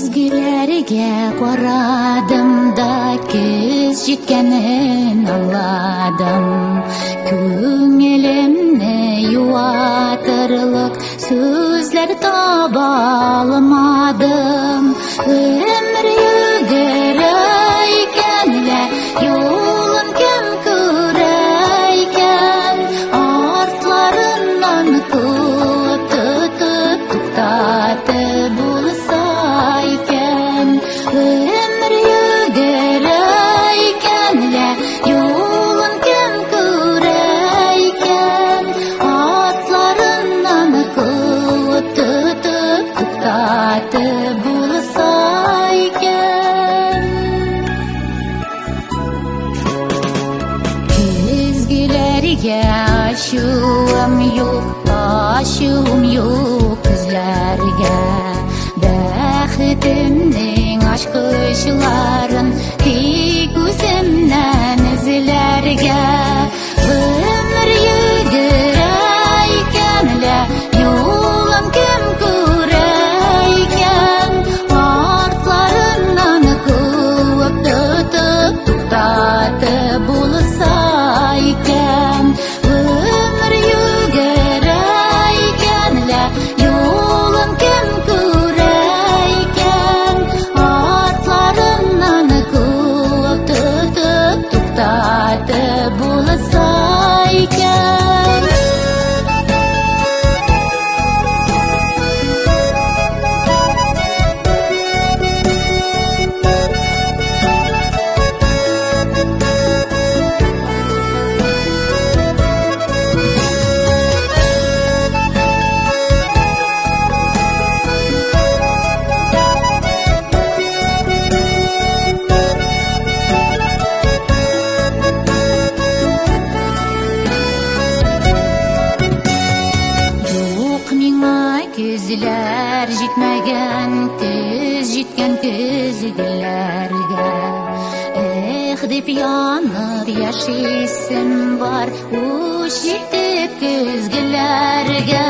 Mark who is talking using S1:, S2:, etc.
S1: Көзгілерге қарадым да кез жеткенін аңладым. Көңілімні юатырлық сөздер таба алмадым. Өмір өгірейкен лә жолын кім көрейкен, артларынан көп тұтып тоқтатып болса екен. Өмір өгірейкен лә жолын кім көрейкен, артларынан көп тұтып тоқтатып болса екен. Көзгілерге ашуым yok күзләргә. Бәхетемнең ашкычларын тик үземнән эзләргә. Өмір йөгерәйкән лә юлын кем күрәйкән, артларыннан куып тотып туктатып булса икән. Өмір йөгерәйкән лә юлын кем күрәйкән, артларыннан куып тотып туктатып булса икән. Күзләр җитмәгән, көз җиткән көзгеләргә. Эх, дип янып яшисем бар, уч җитеп көзгеләргә.